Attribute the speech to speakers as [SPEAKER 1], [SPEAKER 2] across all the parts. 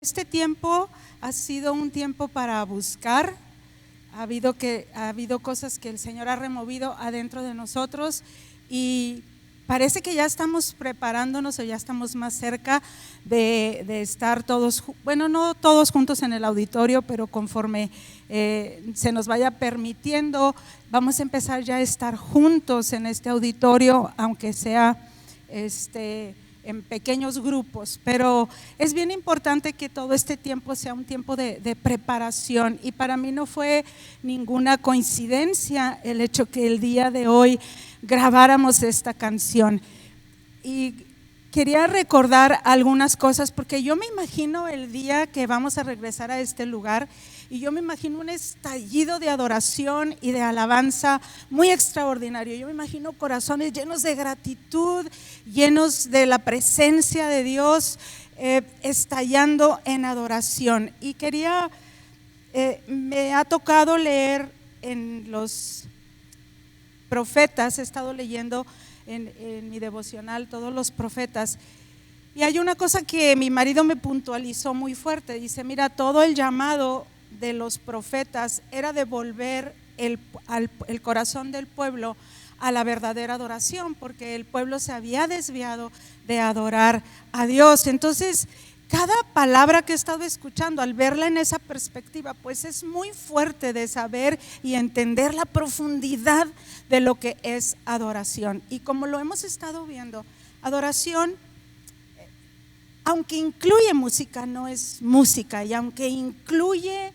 [SPEAKER 1] Este tiempo ha sido un tiempo para buscar, ha habido cosas que el Señor ha removido adentro de nosotros y parece que ya estamos preparándonos o ya estamos más cerca de estar todos, bueno, no todos juntos en el auditorio, pero conforme se nos vaya permitiendo, vamos a empezar ya a estar juntos en este auditorio, aunque sea en pequeños grupos, pero es bien importante que todo este tiempo sea un tiempo de preparación, y para mí no fue ninguna coincidencia el hecho que el día de hoy grabáramos esta canción. Y quería recordar algunas cosas, porque yo me imagino el día que vamos a regresar a este lugar, y yo me imagino un estallido de adoración y de alabanza muy extraordinario. Yo me imagino corazones llenos de gratitud, llenos de la presencia de Dios, estallando en adoración. Y me ha tocado leer en los profetas, he estado leyendo en mi devocional todos los profetas, y hay una cosa que mi marido me puntualizó muy fuerte. Dice: mira, todo el llamado de los profetas era devolver el corazón del pueblo a la verdadera adoración, porque el pueblo se había desviado de adorar a Dios. Entonces, cada palabra que he estado escuchando, al verla en esa perspectiva, pues es muy fuerte de saber y entender la profundidad de lo que es adoración. Y como lo hemos estado viendo, adoración, aunque incluye música, no es música, y aunque incluye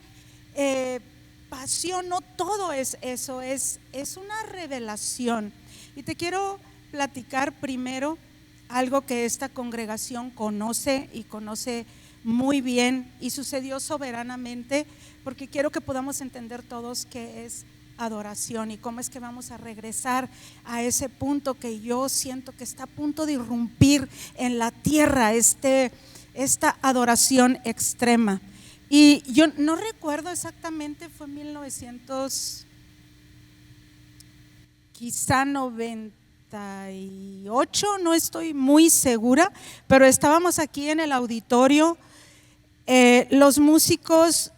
[SPEAKER 1] pasión, no todo es eso, es una revelación. Y te quiero platicar primero algo que esta congregación conoce, y conoce muy bien, y sucedió soberanamente, porque quiero que podamos entender todos qué es adoración y cómo es que vamos a regresar a ese punto que yo siento que está a punto de irrumpir en la tierra, esta adoración extrema. Y yo no recuerdo exactamente, fue 1900, quizá 98, no estoy muy segura, pero estábamos aquí en el auditorio, los músicos,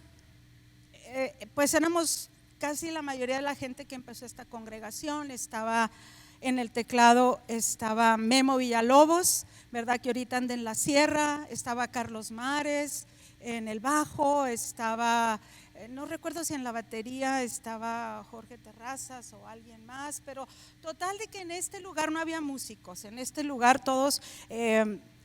[SPEAKER 1] pues éramos casi la mayoría de la gente que empezó esta congregación. Estaba en el teclado, estaba Memo Villalobos, ¿verdad?, que ahorita anda en la sierra. Estaba Carlos Mares en el bajo, estaba, no recuerdo si en la batería estaba Jorge Terrazas o alguien más, pero total de que en este lugar no había músicos. En este lugar todos,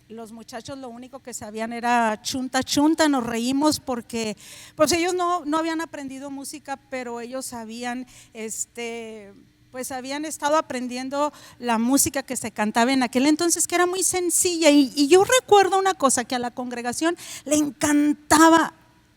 [SPEAKER 1] los muchachos lo único que sabían era chunta chunta. Nos reímos porque pues ellos no habían aprendido música, pero ellos sabían, pues habían estado aprendiendo la música que se cantaba en aquel entonces, que era muy sencilla. Y yo recuerdo una cosa, que a la congregación le encantaba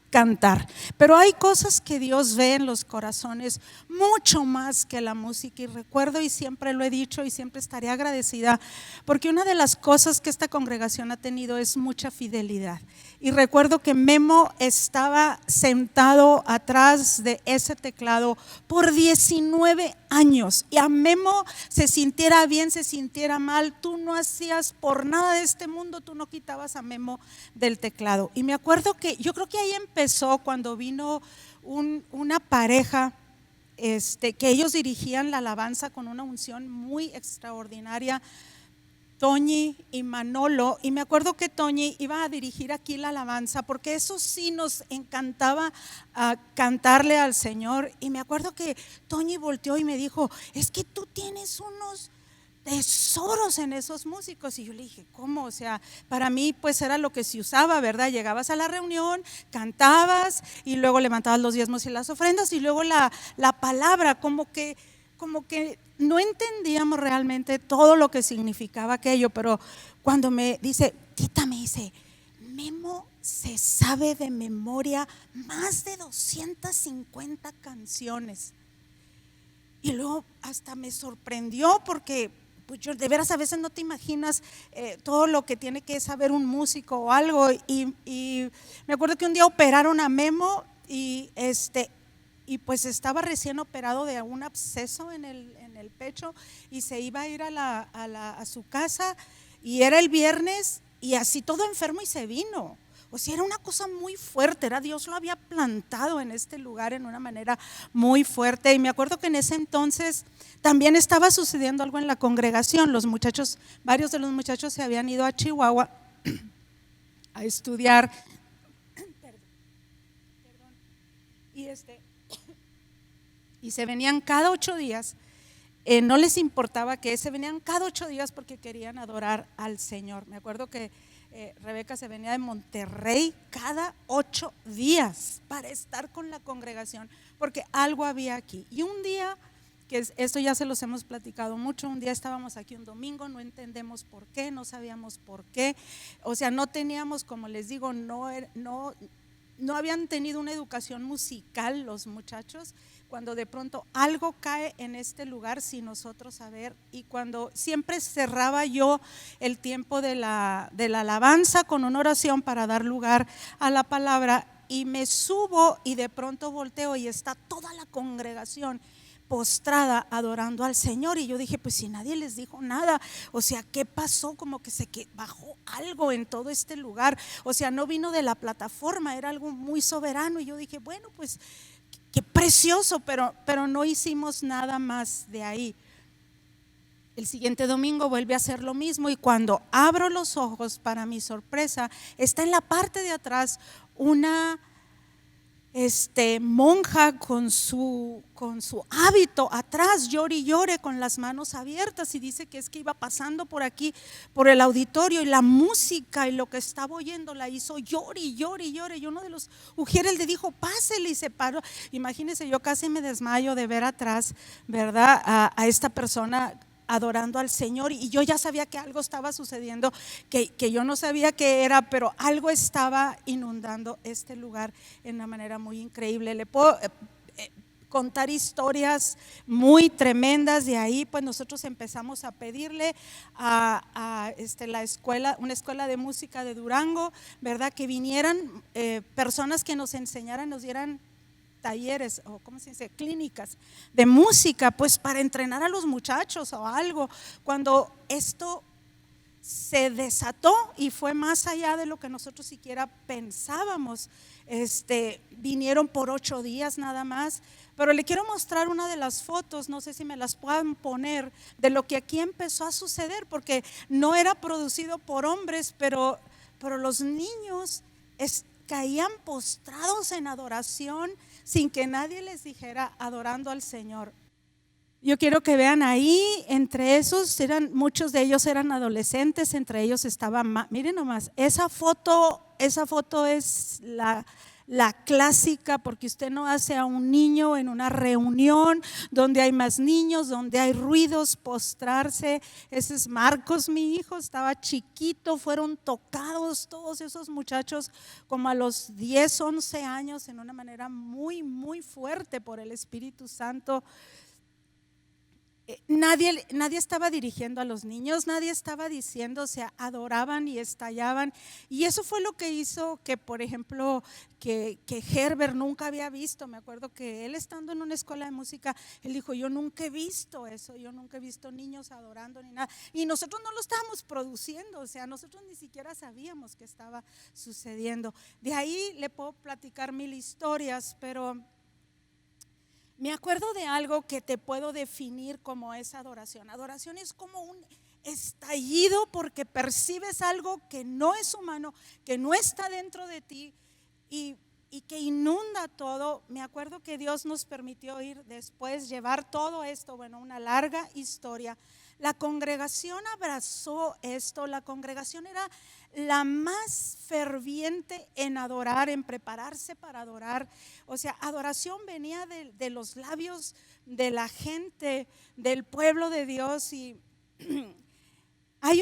[SPEAKER 1] cantar, pero hay cosas que Dios ve en los corazones mucho más que la música. Y recuerdo, y siempre lo he dicho y siempre estaré agradecida, porque una de las cosas que esta congregación ha tenido es mucha fidelidad. Y recuerdo que Memo estaba sentado atrás de ese teclado por 19 años, y a Memo, se sintiera bien, se sintiera mal, tú no hacías por nada de este mundo, tú no quitabas a Memo del teclado. Y me acuerdo que yo creo que ahí empezó cuando vino una pareja, que ellos dirigían la alabanza con una unción muy extraordinaria, Toñi y Manolo. Y me acuerdo que Toñi iba a dirigir aquí la alabanza, porque eso sí nos encantaba, cantarle al Señor. Y me acuerdo que Toñi volteó y me dijo: es que tú tienes unos tesoros en esos músicos. Y yo le dije: ¿cómo? O sea, para mí pues era lo que se usaba, ¿verdad? Llegabas a la reunión, cantabas y luego levantabas los diezmos y las ofrendas, y luego la palabra, como que no entendíamos realmente todo lo que significaba aquello. Pero cuando me dice, Tita, me dice: Memo se sabe de memoria más de 250 canciones. Y luego hasta me sorprendió, porque pues yo, de veras, a veces no te imaginas todo lo que tiene que saber un músico o algo. Y me acuerdo que un día operaron a Memo, y pues estaba recién operado de un absceso en el pecho, y se iba a ir a su casa, y era el viernes, y así todo enfermo, y se vino. O sea, era una cosa muy fuerte, era Dios lo había plantado en este lugar en una manera muy fuerte. Y me acuerdo que en ese entonces también estaba sucediendo algo en la congregación. Los muchachos, varios de los muchachos se habían ido a Chihuahua a estudiar. Y se venían cada 8 días. No les importaba que se venían cada 8 días porque querían adorar al Señor. Me acuerdo que Rebeca se venía de Monterrey cada 8 días para estar con la congregación, porque algo había aquí. Y un día, esto ya se los hemos platicado mucho, un día estábamos aquí un domingo, no entendemos por qué, no sabíamos por qué, o sea, no teníamos, como les digo, no habían tenido una educación musical los muchachos, cuando de pronto algo cae en este lugar sin nosotros saber, y cuando siempre cerraba yo el tiempo de la alabanza con una oración para dar lugar a la palabra, y me subo y de pronto volteo y está toda la congregación postrada adorando al Señor. Y yo dije, pues si nadie les dijo nada, o sea, ¿qué pasó? Como que bajó algo en todo este lugar, o sea, no vino de la plataforma, era algo muy soberano. Y yo dije, bueno, pues qué precioso, pero no hicimos nada más de ahí. El siguiente domingo vuelve a hacer lo mismo, y cuando abro los ojos, para mi sorpresa, está en la parte de atrás una monja con su hábito atrás, llore y llore con las manos abiertas, y dice que es que iba pasando por aquí, por el auditorio, y la música y lo que estaba oyendo la hizo llore y llore y llore. Y uno de los ujieres le dijo, pásele, y se paró. Imagínense, yo casi me desmayo de ver atrás, ¿verdad?, a esta persona adorando al Señor, y yo ya sabía que algo estaba sucediendo, que yo no sabía qué era, pero algo estaba inundando este lugar en una manera muy increíble. Le puedo contar historias muy tremendas. De ahí pues nosotros empezamos a pedirle a la escuela, una escuela de música de Durango, ¿verdad?, que vinieran personas que nos enseñaran, nos dieran talleres, o ¿cómo se dice?, clínicas de música, pues para entrenar a los muchachos o algo. Cuando esto se desató y fue más allá de lo que nosotros siquiera pensábamos, vinieron por 8 días nada más. Pero le quiero mostrar una de las fotos, no sé si me las puedan poner, de lo que aquí empezó a suceder, porque no era producido por hombres, pero los niños caían postrados en adoración sin que nadie les dijera, adorando al Señor. Yo quiero que vean ahí, entre esos muchos de ellos eran adolescentes, entre ellos estaba, miren nomás, esa foto es la clásica, porque usted no hace a un niño en una reunión donde hay más niños, donde hay ruidos, postrarse. Ese es Marcos, mi hijo, estaba chiquito, fueron tocados todos esos muchachos como a los 10, 11 años en una manera muy, muy fuerte por el Espíritu Santo. Nadie estaba dirigiendo a los niños, nadie estaba diciendo, o sea, adoraban y estallaban. Y eso fue lo que hizo que, por ejemplo, que Herbert nunca había visto. Me acuerdo que él, estando en una escuela de música, él dijo, yo nunca he visto eso, yo nunca he visto niños adorando ni nada. Y nosotros no lo estábamos produciendo, o sea, nosotros ni siquiera sabíamos que estaba sucediendo. De ahí le puedo platicar 1000 historias, pero me acuerdo de algo que te puedo definir como esa adoración. Adoración es como un estallido, porque percibes algo que no es humano, que no está dentro de ti, y que inunda todo. Me acuerdo que Dios nos permitió ir después, llevar todo esto, bueno, una larga historia. La congregación abrazó esto, la congregación era la más ferviente en adorar, en prepararse para adorar. O sea, adoración venía de los labios de la gente, del pueblo de Dios. Y hay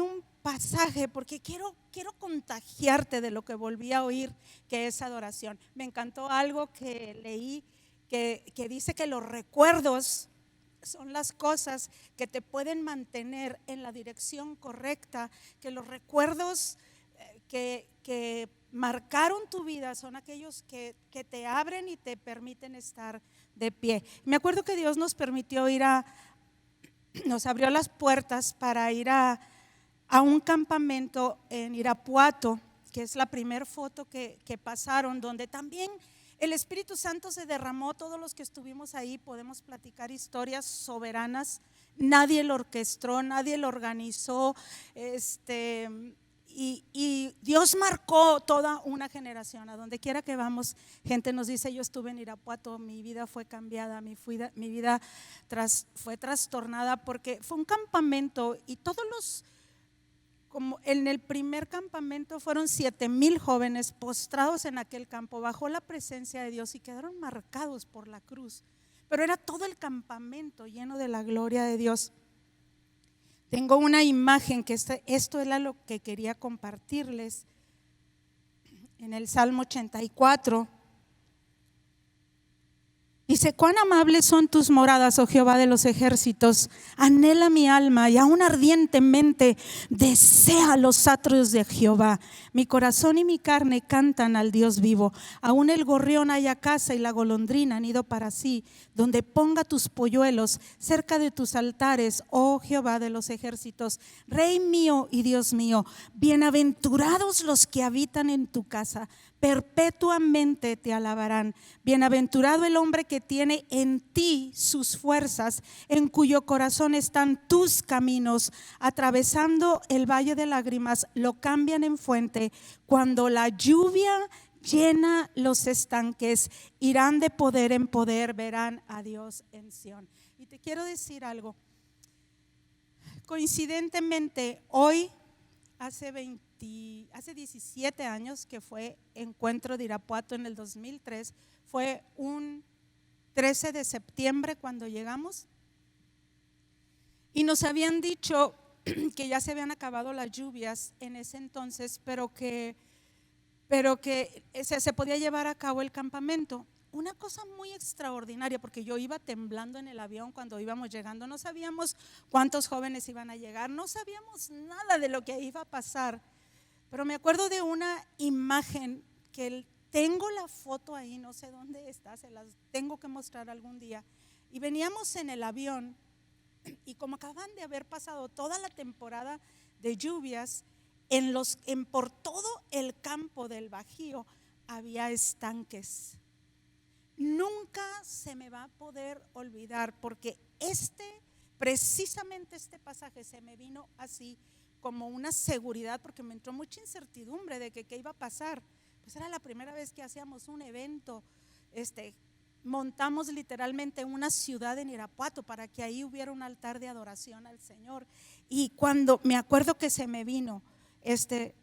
[SPEAKER 1] un pasaje, porque quiero contagiarte de lo que volví a oír, que es adoración. Me encantó algo que leí, que dice que los recuerdos son las cosas que te pueden mantener en la dirección correcta, que los recuerdos que marcaron tu vida son aquellos que te abren y te permiten estar de pie. Me acuerdo que Dios nos permitió nos abrió las puertas para ir a un campamento en Irapuato, que es la primera foto que pasaron, donde también el Espíritu Santo se derramó. Todos los que estuvimos ahí podemos platicar historias soberanas. Nadie lo orquestó, nadie lo organizó, y Dios marcó toda una generación. A donde quiera que vamos, gente nos dice: yo estuve en Irapuato, mi vida fue cambiada, mi vida fue trastornada, porque fue un campamento. Y como en el primer campamento fueron 7,000 jóvenes postrados en aquel campo bajo la presencia de Dios, y quedaron marcados por la cruz. Pero era todo el campamento lleno de la gloria de Dios. Tengo una imagen que esto era lo que quería compartirles. En el Salmo 84 dice: cuán amables son tus moradas, oh Jehová de los ejércitos. Anhela mi alma, y aún ardientemente desea los atrios de Jehová. Mi corazón y mi carne cantan al Dios vivo. Aún el gorrión halla casa, y la golondrina nido para sí, donde ponga tus polluelos cerca de tus altares, oh Jehová de los ejércitos. Rey mío y Dios mío, bienaventurados los que habitan en tu casa, perpetuamente te alabarán. Bienaventurado el hombre que tiene en ti sus fuerzas, en cuyo corazón están tus caminos. Atravesando el valle de lágrimas, lo cambian en fuente. Cuando la lluvia llena los estanques, irán de poder en poder, verán a Dios en Sión. Y te quiero decir algo. Coincidentemente, hoy hace 17 años que fue Encuentro de Irapuato, en el 2003, fue un 13 de septiembre cuando llegamos, y nos habían dicho que ya se habían acabado las lluvias en ese entonces, pero que se podía llevar a cabo el campamento. Una cosa muy extraordinaria, porque yo iba temblando en el avión cuando íbamos llegando. No sabíamos cuántos jóvenes iban a llegar, no sabíamos nada de lo que iba a pasar. Pero me acuerdo de una imagen que tengo la foto ahí, no sé dónde está, se las tengo que mostrar algún día. Y veníamos en el avión, y como acaban de haber pasado toda la temporada de lluvias, por todo el campo del Bajío había estanques. Nunca se me va a poder olvidar, porque precisamente este pasaje se me vino así como una seguridad, porque me entró mucha incertidumbre de qué iba a pasar. Pues era la primera vez que hacíamos un evento. Montamos literalmente una ciudad en Irapuato para que ahí hubiera un altar de adoración al Señor. Y cuando me acuerdo que se me vino este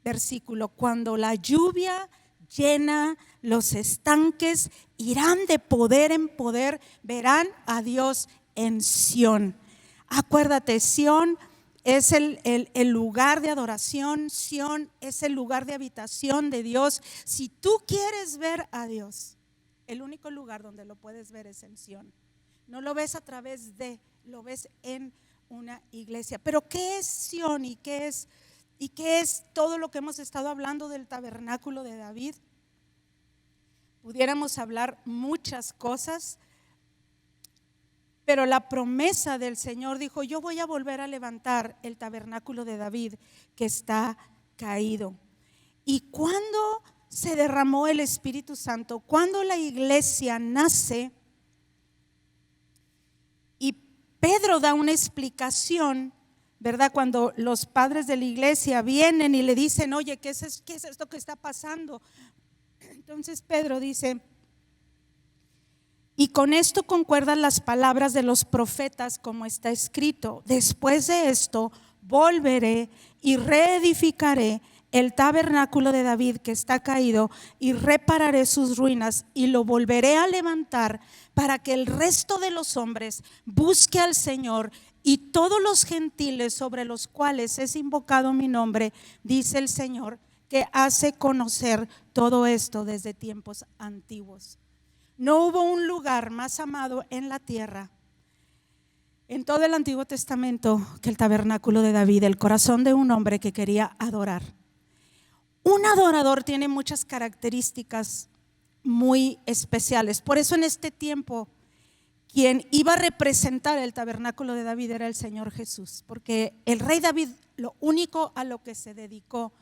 [SPEAKER 1] versículo: cuando la lluvia llena los estanques, irán de poder en poder, verán a Dios en Sión. Acuérdate, Sión es el lugar de adoración. Sión es el lugar de habitación de Dios. Si tú quieres ver a Dios, el único lugar donde lo puedes ver es en Sión. No lo ves a través lo ves en una iglesia. Pero ¿qué es Sión y qué es todo lo que hemos estado hablando del tabernáculo de David? Pudiéramos hablar muchas cosas, pero la promesa del Señor dijo: yo voy a volver a levantar el tabernáculo de David que está caído. Y cuando se derramó el Espíritu Santo, cuando la iglesia nace, y Pedro da una explicación, ¿verdad? Cuando los padres de la iglesia vienen y le dicen: oye, ¿qué es esto que está pasando? Entonces Pedro dice: y con esto concuerdan las palabras de los profetas, como está escrito: después de esto volveré y reedificaré el tabernáculo de David que está caído, y repararé sus ruinas, y lo volveré a levantar, para que el resto de los hombres busque al Señor, y todos los gentiles sobre los cuales es invocado mi nombre, dice el Señor, que hace conocer todo esto desde tiempos antiguos. No hubo un lugar más amado en la tierra, en todo el Antiguo Testamento, que el tabernáculo de David, el corazón de un hombre que quería adorar. Un adorador tiene muchas características muy especiales. Por eso en este tiempo quien iba a representar el tabernáculo de David era el Señor Jesús, porque el rey David lo único a lo que se dedicó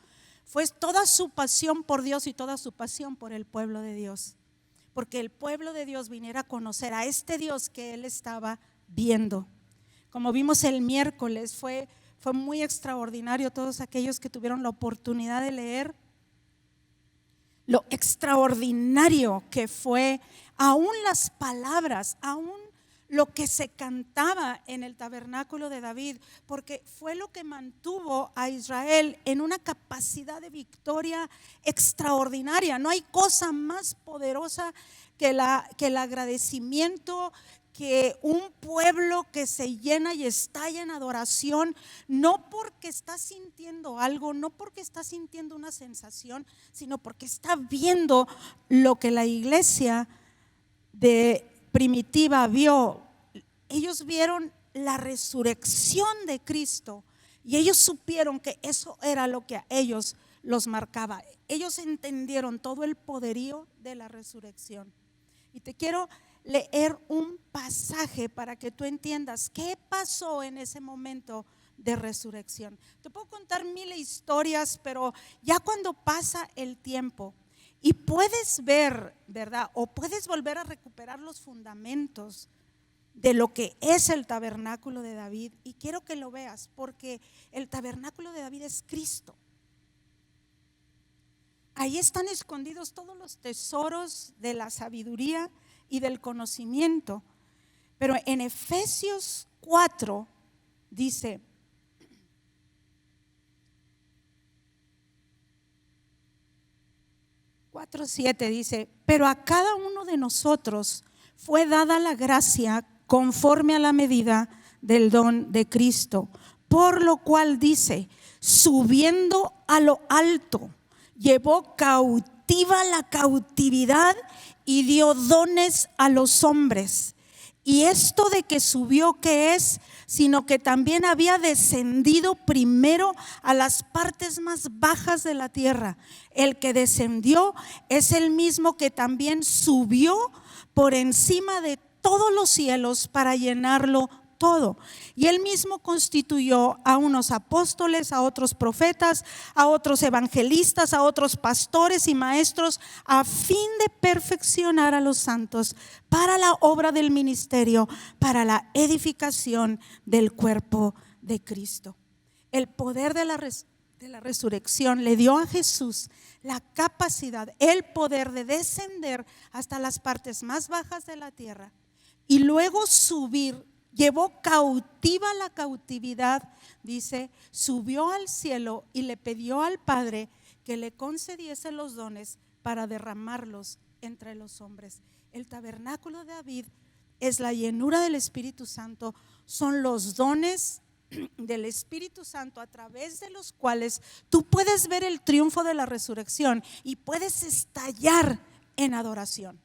[SPEAKER 1] fue toda su pasión por Dios y toda su pasión por el pueblo de Dios. Porque el pueblo de Dios viniera a conocer a este Dios que él estaba viendo. Como vimos el miércoles, fue muy extraordinario. Todos aquellos que tuvieron la oportunidad de leer lo extraordinario que fue, aún las palabras, aún lo que se cantaba en el tabernáculo de David, porque fue lo que mantuvo a Israel en una capacidad de victoria extraordinaria. No hay cosa más poderosa que el agradecimiento, que un pueblo que se llena y estalla en adoración, no porque está sintiendo algo, no porque está sintiendo una sensación, sino porque está viendo lo que la iglesia de primitiva vio. Ellos vieron la resurrección de Cristo y ellos supieron que eso era lo que a ellos los marcaba. Ellos entendieron todo el poderío de la resurrección. Y te quiero leer un pasaje para que tú entiendas qué pasó en ese momento de resurrección. Te puedo contar mil historias, pero ya cuando pasa el tiempo y puedes ver, ¿verdad? O puedes volver a recuperar los fundamentos de lo que es el tabernáculo de David. Y quiero que lo veas, porque el tabernáculo de David es Cristo. Ahí están escondidos todos los tesoros de la sabiduría y del conocimiento. Pero en Efesios 4 dice: 4:7 dice: pero a cada uno de nosotros fue dada la gracia conforme a la medida del don de Cristo, por lo cual dice: subiendo a lo alto, llevó cautiva la cautividad y dio dones a los hombres. Y esto de que subió, ¿qué es? Sino que también había descendido primero a las partes más bajas de la tierra. El que descendió es el mismo que también subió por encima de todos los cielos para llenarlo todo. Y él mismo constituyó a unos apóstoles, a otros profetas, a otros evangelistas, a otros pastores y maestros, a fin de perfeccionar a los santos para la obra del ministerio, para la edificación del cuerpo de Cristo. El poder de la resurrección le dio a Jesús la capacidad, el poder de descender hasta las partes más bajas de la tierra y luego subir. Llevó cautiva la cautividad, dice, subió al cielo y le pidió al Padre que le concediese los dones para derramarlos entre los hombres. El tabernáculo de David es la llenura del Espíritu Santo, son los dones del Espíritu Santo a través de los cuales tú puedes ver el triunfo de la resurrección y puedes estallar en adoración.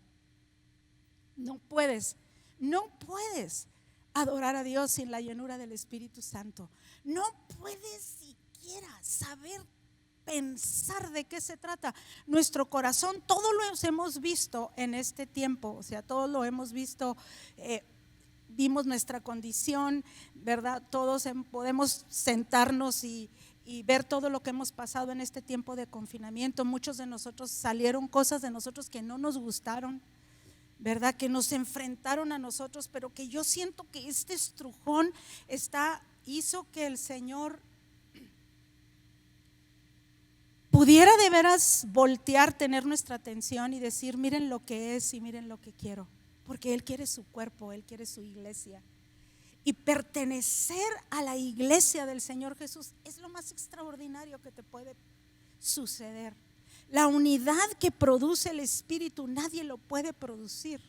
[SPEAKER 1] No puedes adorar a Dios sin la llenura del Espíritu Santo. No puedes siquiera saber pensar de qué se trata. Nuestro corazón, todo lo hemos visto en este tiempo, o sea, todo lo hemos visto. Vimos nuestra condición, ¿verdad? Todos podemos sentarnos y ver todo lo que hemos pasado en este tiempo de confinamiento. Muchos de nosotros salieron cosas de nosotros que no nos gustaron, ¿verdad? Que nos enfrentaron a nosotros, pero que yo siento que este estrujón hizo que el Señor pudiera de veras voltear, tener nuestra atención y decir: miren lo que es y miren lo que quiero, porque Él quiere su cuerpo, Él quiere su iglesia. Y pertenecer a la iglesia del Señor Jesús es lo más extraordinario que te puede suceder. La unidad que produce el Espíritu nadie lo puede producir.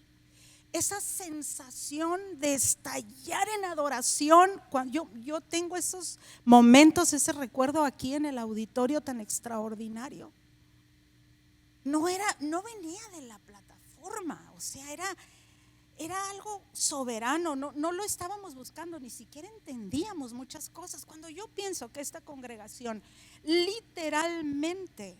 [SPEAKER 1] Esa sensación de estallar en adoración, cuando yo tengo esos momentos, ese recuerdo aquí en el auditorio tan extraordinario, no venía de la plataforma, o sea, era algo soberano, no lo estábamos buscando, ni siquiera entendíamos muchas cosas. Cuando yo pienso que esta congregación literalmente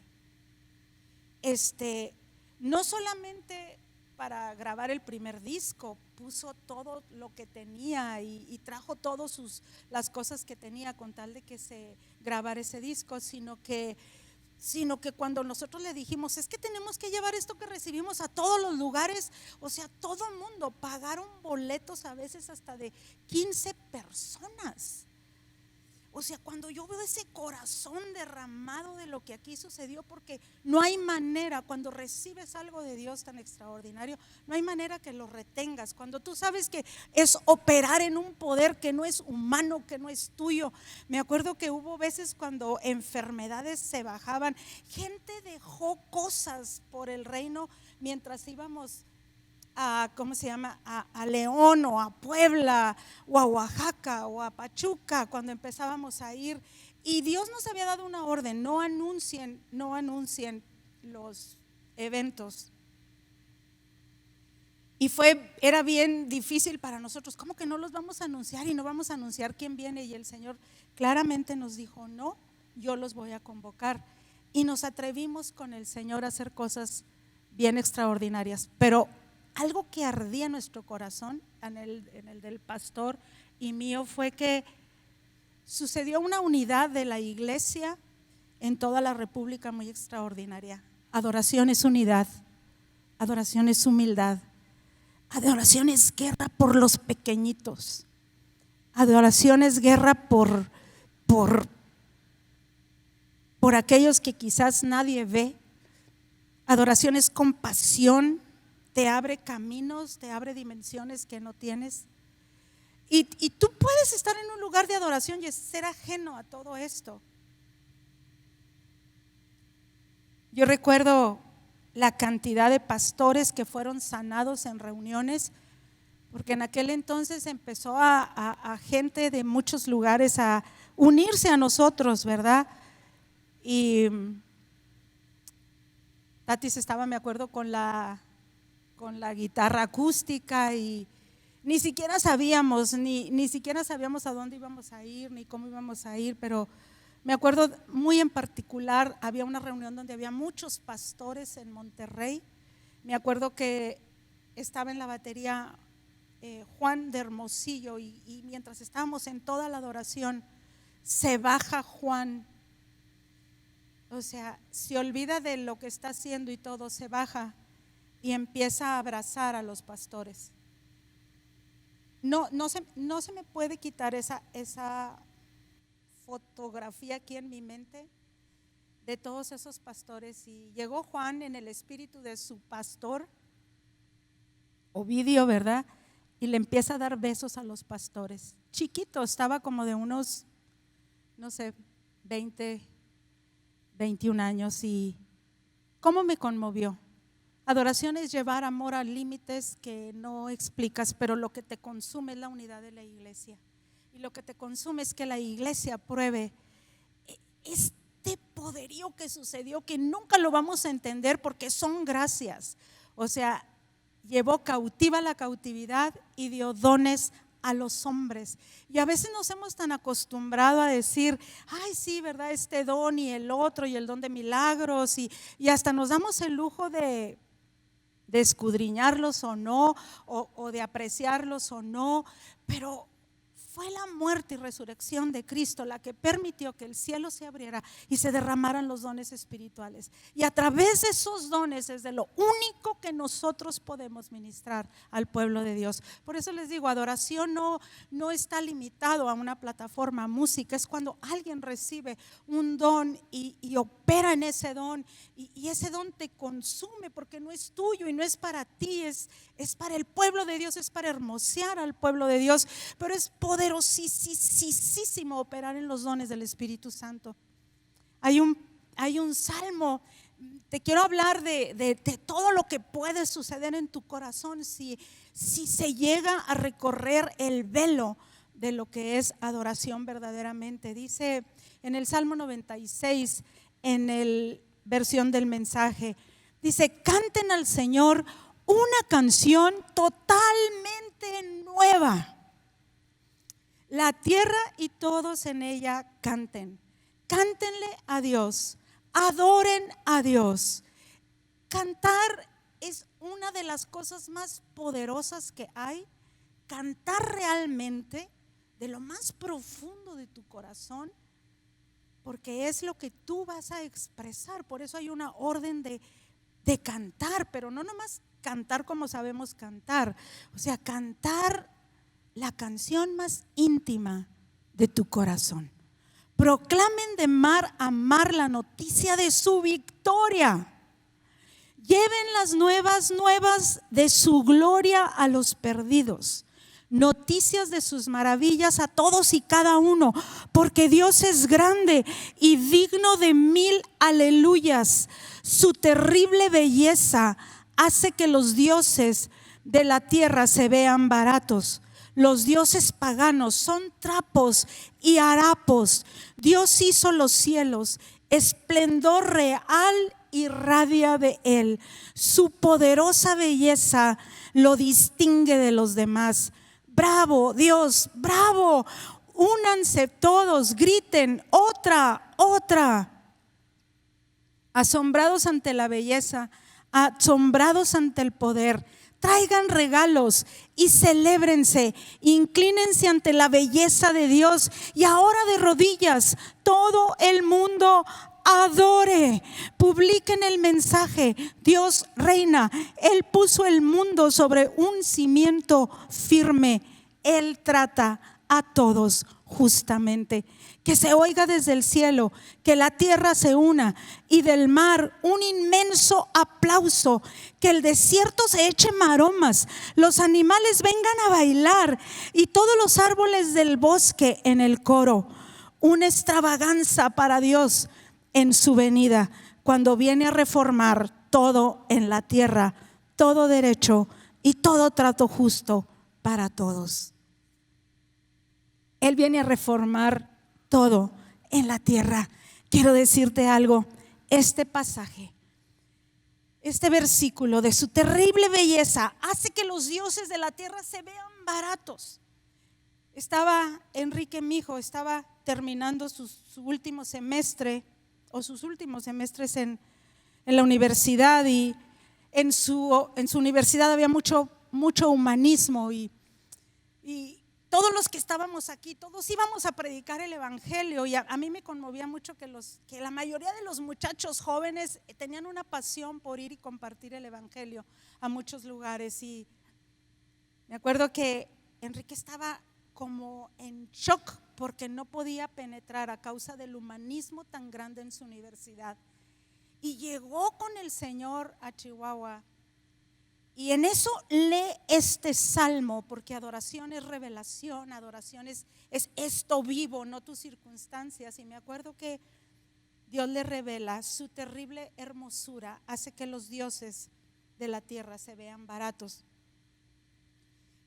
[SPEAKER 1] no solamente para grabar el primer disco, puso todo lo que tenía y trajo todas las cosas que tenía con tal de que se grabara ese disco, sino que sino que cuando nosotros le dijimos, es que tenemos que llevar esto que recibimos a todos los lugares, o sea, todo el mundo, pagaron boletos a veces hasta de 15 personas. O sea, cuando yo veo ese corazón derramado de lo que aquí sucedió, porque no hay manera, cuando recibes algo de Dios tan extraordinario, no hay manera que lo retengas. Cuando tú sabes que es operar en un poder que no es humano, que no es tuyo. Me acuerdo que hubo veces cuando enfermedades se bajaban, gente dejó cosas por el reino mientras íbamos a, ¿cómo se llama? A León o a Puebla o a Oaxaca o a Pachuca, cuando empezábamos a ir, y Dios nos había dado una orden: no anuncien los eventos. Y era bien difícil para nosotros, ¿cómo que no los vamos a anunciar y no vamos a anunciar quién viene? Y el Señor claramente nos dijo, no, yo los voy a convocar. Y nos atrevimos con el Señor a hacer cosas bien extraordinarias, pero algo que ardía en nuestro corazón, en el del pastor y mío, fue que sucedió una unidad de la iglesia en toda la República muy extraordinaria. Adoración es unidad, adoración es humildad, adoración es guerra por los pequeñitos, adoración es guerra por aquellos que quizás nadie ve, adoración es compasión. Te abre caminos, te abre dimensiones que no tienes. Y tú puedes estar en un lugar de adoración y ser ajeno a todo esto. Yo recuerdo la cantidad de pastores que fueron sanados en reuniones, porque en aquel entonces empezó a gente de muchos lugares a unirse a nosotros, ¿verdad? Y Tatis estaba, me acuerdo, con la guitarra acústica, y ni siquiera sabíamos a dónde íbamos a ir ni cómo íbamos a ir, pero me acuerdo muy en particular, había una reunión donde había muchos pastores en Monterrey. Me acuerdo que estaba en la batería Juan de Hermosillo, y mientras estábamos en toda la adoración, se baja Juan, o sea, se olvida de lo que está haciendo y todo, se baja y empieza a abrazar a los pastores. No se me puede quitar esa fotografía aquí en mi mente de todos esos pastores. Y llegó Juan en el espíritu de su pastor Ovidio, ¿verdad? Y le empieza a dar besos a los pastores. Chiquito, estaba como de unos, no sé, 20, 21 años. Y ¿cómo me conmovió? Adoración es llevar amor a límites que no explicas, pero lo que te consume es la unidad de la iglesia. Y lo que te consume es que la iglesia pruebe este poderío que sucedió, que nunca lo vamos a entender porque son gracias. O sea, llevó cautiva la cautividad y dio dones a los hombres. Y a veces nos hemos tan acostumbrado a decir, ay sí, ¿verdad? Este don y el otro, y el don de milagros, y hasta nos damos el lujo de escudriñarlos o no, o de apreciarlos o no, pero fue la muerte y resurrección de Cristo la que permitió que el cielo se abriera y se derramaran los dones espirituales. Y a través de esos dones es de lo único que nosotros podemos ministrar al pueblo de Dios. Por eso les digo, adoración no está limitado a una plataforma, música. Es cuando alguien recibe un don y opera en ese don, y ese don te consume porque no es tuyo y no es para ti, es para el pueblo de Dios, es para hermosear al pueblo de Dios. Pero es poderosísimo operar en los dones del Espíritu Santo. Hay un salmo, te quiero hablar de todo lo que puede suceder en tu corazón si se llega a recorrer el velo de lo que es adoración verdaderamente. Dice en el Salmo 96, en el versión del mensaje, dice: canten al Señor una canción totalmente nueva. La tierra y todos en ella canten. Cántenle a Dios, adoren a Dios. Cantar es una de las cosas más poderosas que hay. Cantar realmente de lo más profundo de tu corazón porque es lo que tú vas a expresar. Por eso hay una orden de cantar, pero no nomás cantar como sabemos cantar, o sea, cantar la canción más íntima de tu corazón. Proclamen de mar a mar la noticia de su victoria. Lleven las nuevas de su gloria a los perdidos. Noticias de sus maravillas a todos y cada uno, porque Dios es grande y digno de 1000 aleluyas. Su terrible belleza hace que los dioses de la tierra se vean baratos. Los dioses paganos son trapos y harapos. Dios hizo los cielos, esplendor real irradia de él. Su poderosa belleza lo distingue de los demás. Bravo, Dios, bravo. Únanse todos, griten, otra, otra. Asombrados ante la belleza, asombrados ante el poder. Traigan regalos y celébrense, inclínense ante la belleza de Dios. Y ahora de rodillas, todo el mundo adore. Publiquen el mensaje: Dios reina. Él puso el mundo sobre un cimiento firme. Él trata a todos justamente. Que se oiga desde el cielo, que la tierra se una, y del mar un inmenso aplauso. Que el desierto se eche maromas, los animales vengan a bailar y todos los árboles del bosque en el coro. Una extravaganza para Dios en su venida, cuando viene a reformar todo en la tierra, todo derecho y todo trato justo para todos. Él viene a reformar todo en la tierra. Quiero decirte algo: este pasaje, este versículo de su terrible belleza hace que los dioses de la tierra se vean baratos. Estaba Enrique, mi hijo, estaba terminando su último semestre o sus últimos semestres en la universidad, y en su universidad había mucho humanismo, y todos los que estábamos aquí, todos íbamos a predicar el evangelio, y a mí me conmovía mucho que la mayoría de los muchachos jóvenes tenían una pasión por ir y compartir el evangelio a muchos lugares. Y me acuerdo que Enrique estaba como en shock porque no podía penetrar a causa del humanismo tan grande en su universidad, y llegó con el Señor a Chihuahua. Y en eso lee este salmo, porque adoración es revelación, adoración es esto vivo, no tus circunstancias. Y me acuerdo que Dios le revela su terrible hermosura, hace que los dioses de la tierra se vean baratos.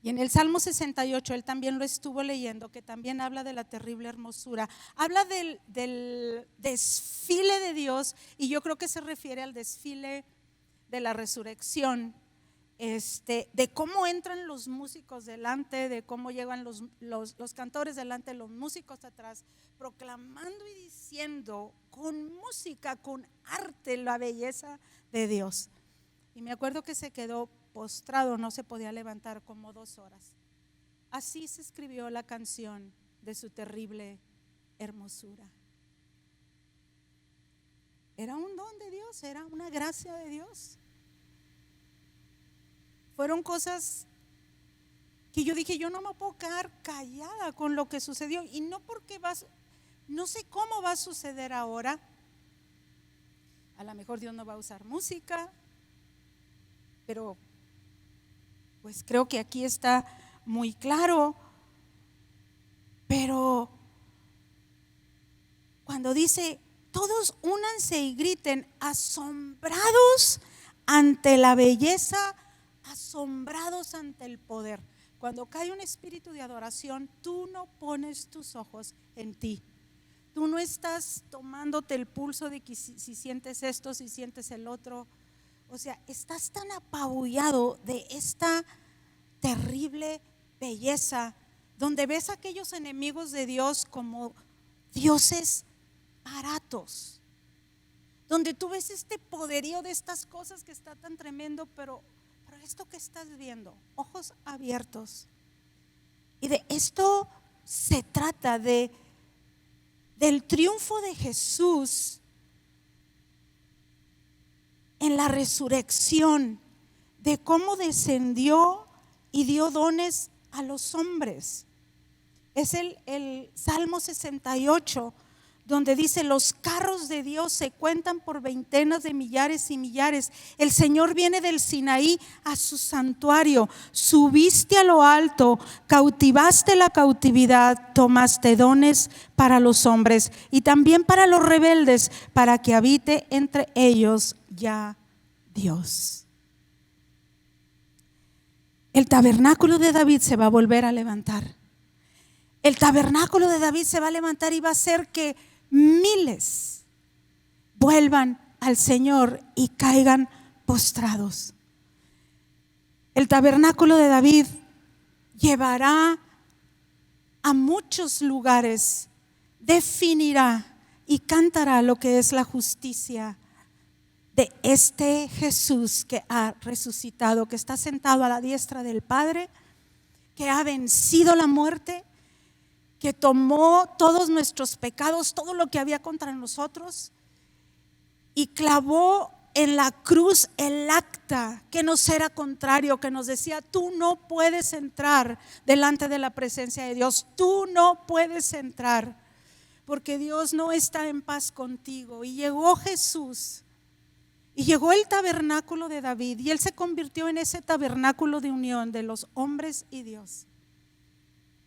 [SPEAKER 1] Y en el Salmo 68, él también lo estuvo leyendo, que también habla de la terrible hermosura, habla del desfile de Dios, y yo creo que se refiere al desfile de la resurrección. De cómo entran los músicos delante, de cómo llegan los cantores delante, los músicos atrás, proclamando y diciendo con música, con arte, la belleza de Dios. Y me acuerdo que se quedó postrado, no se podía levantar como 2 horas. Así se escribió la canción de su terrible hermosura. Era un don de Dios, era una gracia de Dios. Fueron cosas que yo dije: yo no me puedo quedar callada con lo que sucedió. Y no porque no sé cómo va a suceder ahora. A lo mejor Dios no va a usar música, pero pues creo que aquí está muy claro. Pero cuando dice: todos únanse y griten, asombrados ante la belleza, asombrados ante el poder. Cuando cae un espíritu de adoración, tú no pones tus ojos en ti. Tú no estás tomándote el pulso de que si sientes esto, si sientes el otro. O sea, estás tan apabullado de esta terrible belleza, donde ves a aquellos enemigos de Dios como dioses baratos, donde tú ves este poderío de estas cosas que está tan tremendo, pero esto que estás viendo, ojos abiertos. Y de esto se trata, de del triunfo de Jesús en la resurrección, de cómo descendió y dio dones a los hombres. Es el Salmo 68, donde dice: los carros de Dios se cuentan por veintenas de millares y millares. El Señor viene del Sinaí a su santuario. Subiste a lo alto, cautivaste la cautividad, tomaste dones para los hombres y también para los rebeldes, para que habite entre ellos ya Dios. El tabernáculo de David se va a volver a levantar. El tabernáculo de David se va a levantar y va a hacer que miles vuelvan al Señor y caigan postrados. El tabernáculo de David llevará a muchos lugares, definirá y cantará lo que es la justicia de este Jesús que ha resucitado, que está sentado a la diestra del Padre, que ha vencido la muerte, que tomó todos nuestros pecados, todo lo que había contra nosotros, y clavó en la cruz el acta que nos era contrario, que nos decía: tú no puedes entrar delante de la presencia de Dios, tú no puedes entrar, porque Dios no está en paz contigo. Y llegó Jesús, y llegó el tabernáculo de David, y Él se convirtió en ese tabernáculo de unión de los hombres y Dios.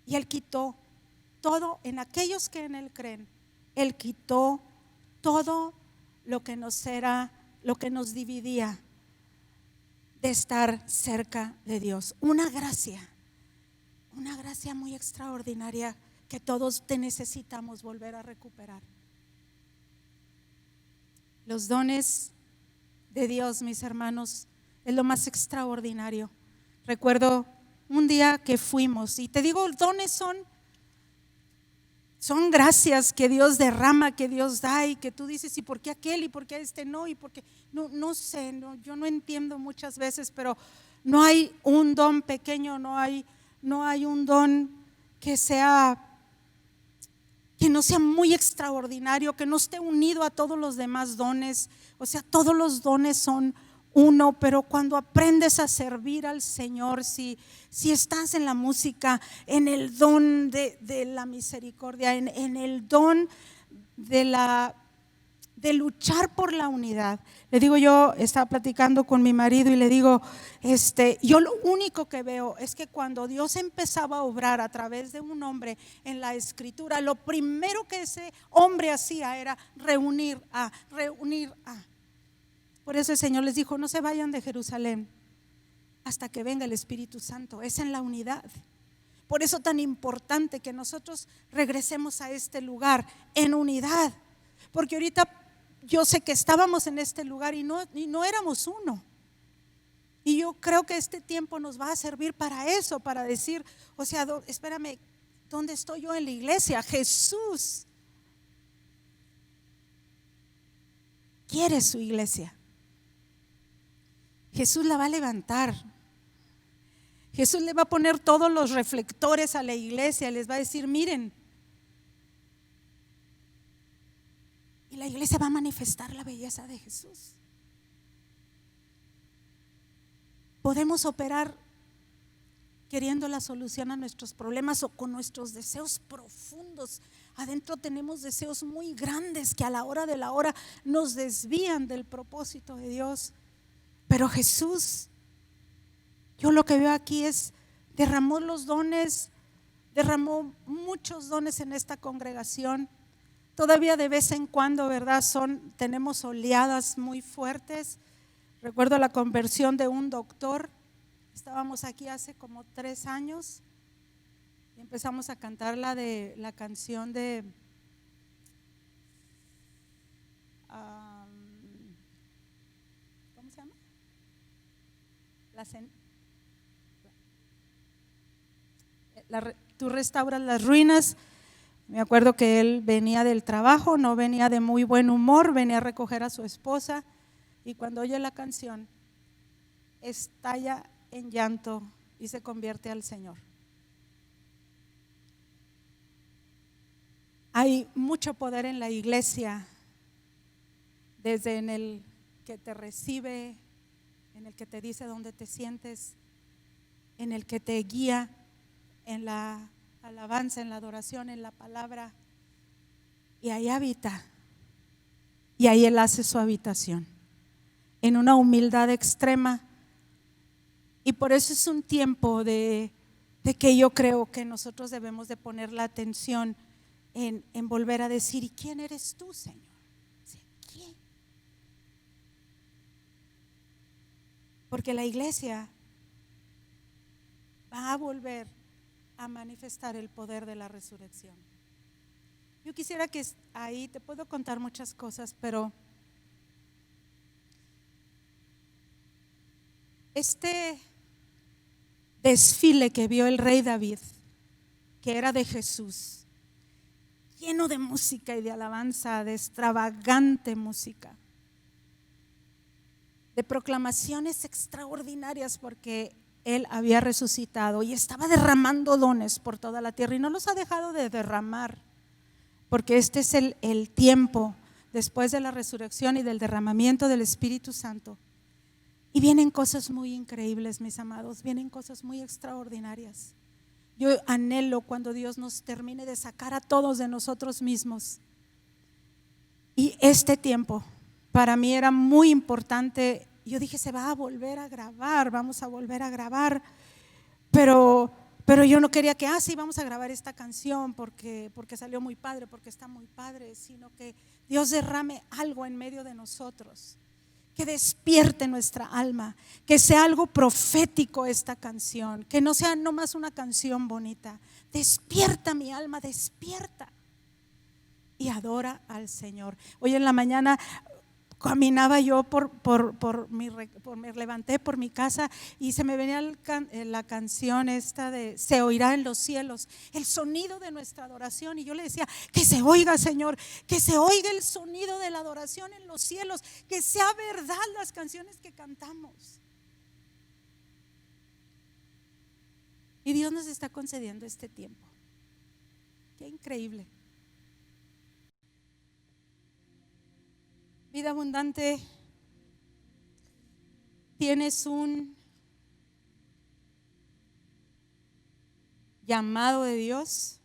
[SPEAKER 1] Y Él quitó todo en aquellos que en Él creen. Él quitó todo lo que nos era, lo que nos dividía de estar cerca de Dios. Una gracia muy extraordinaria que todos te necesitamos volver a recuperar. Los dones de Dios, mis hermanos, es lo más extraordinario. Recuerdo un día que fuimos, y te digo, dones son gracias que Dios derrama, que Dios da, y que tú dices: ¿y por qué aquel? ¿Y por qué este no? ¿Y por qué? No sé, yo no entiendo muchas veces, pero no hay un don pequeño, no hay un don que no sea muy extraordinario, que no esté unido a todos los demás dones. O sea, todos los dones son uno, pero cuando aprendes a servir al Señor, si estás en la música, en el don de la misericordia, en el don de luchar por la unidad. Le digo, yo estaba platicando con mi marido y le digo, yo lo único que veo es que cuando Dios empezaba a obrar a través de un hombre en la escritura, lo primero que ese hombre hacía era reunir a. Por eso el Señor les dijo: no se vayan de Jerusalén hasta que venga el Espíritu Santo. Es en la unidad. Por eso tan importante que nosotros regresemos a este lugar en unidad, porque ahorita yo sé que estábamos en este lugar y no éramos uno. Y yo creo que este tiempo nos va a servir para eso, para decir, o sea, espérame, ¿dónde estoy yo en la iglesia? Jesús quiere su iglesia. Jesús la va a levantar. Jesús le va a poner todos los reflectores a la iglesia, les va a decir: miren. Y la iglesia va a manifestar la belleza de Jesús. Podemos operar queriendo la solución a nuestros problemas o con nuestros deseos profundos. Adentro tenemos deseos muy grandes que a la hora de la hora nos desvían del propósito de Dios. Pero Jesús, yo lo que veo aquí es, derramó los dones, derramó muchos dones en esta congregación. Todavía de vez en cuando, ¿verdad? Tenemos oleadas muy fuertes. Recuerdo la conversión de un doctor. Estábamos aquí hace como 3 años y empezamos a cantar la canción de ¿cómo se llama? Tú restauras las ruinas. Me acuerdo que él venía del trabajo, no venía de muy buen humor, venía a recoger a su esposa, y cuando oye la canción estalla en llanto y se convierte al Señor. Hay mucho poder en la iglesia, desde en el que te recibe, en el que te dice dónde te sientes, en el que te guía en la alabanza, en la adoración, en la palabra. Y ahí habita. Y ahí Él hace su habitación, en una humildad extrema. Y por eso es un tiempo de que yo creo que nosotros debemos de poner la atención en volver a decir: ¿y quién eres tú, Señor? ¿Quién? Porque la iglesia va a volver a manifestar el poder de la resurrección. Yo quisiera que ahí, te puedo contar muchas cosas, pero este desfile que vio el rey David, que era de Jesús, lleno de música y de alabanza, de extravagante música, de proclamaciones extraordinarias, porque Él había resucitado y estaba derramando dones por toda la tierra, y no los ha dejado de derramar, porque este es el tiempo después de la resurrección y del derramamiento del Espíritu Santo. Y vienen cosas muy increíbles, mis amados, vienen cosas muy extraordinarias. Yo anhelo cuando Dios nos termine de sacar a todos de nosotros mismos. Y este tiempo para mí era muy importante. Yo dije: se va a volver a grabar, vamos a volver a grabar. Pero yo no quería que, sí, vamos a grabar esta canción porque salió muy padre, porque está muy padre, sino que Dios derrame algo en medio de nosotros, que despierte nuestra alma, que sea algo profético esta canción, que no sea nomás una canción bonita. Despierta mi alma, despierta y adora al Señor. Hoy en la mañana caminaba yo me levanté por mi casa y se me venía la canción esta de "Se oirá en los cielos", el sonido de nuestra adoración. Y yo le decía: que se oiga, Señor, que se oiga el sonido de la adoración en los cielos, que sea verdad las canciones que cantamos. Y Dios nos está concediendo este tiempo. Qué increíble. Vida Abundante, tienes un llamado de Dios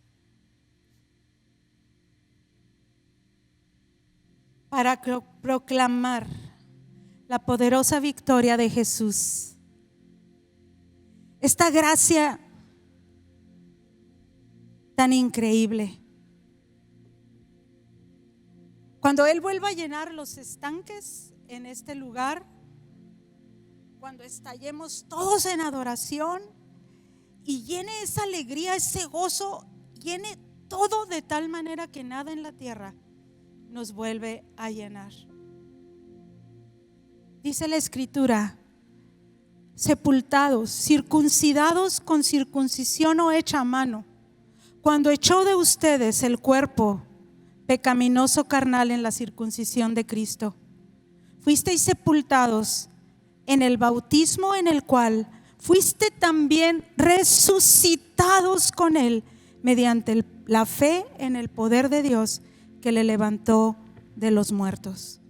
[SPEAKER 1] para proclamar la poderosa victoria de Jesús. Esta gracia tan increíble. Cuando Él vuelva a llenar los estanques en este lugar, cuando estallemos todos en adoración y llene esa alegría, ese gozo, llene todo de tal manera que nada en la tierra nos vuelve a llenar. Dice la Escritura: sepultados, circuncidados con circuncisión no hecha a mano, cuando echó de ustedes el cuerpo pecaminoso carnal en la circuncisión de Cristo. Fuisteis sepultados en el bautismo, en el cual fuiste también resucitados con Él mediante la fe en el poder de Dios que le levantó de los muertos.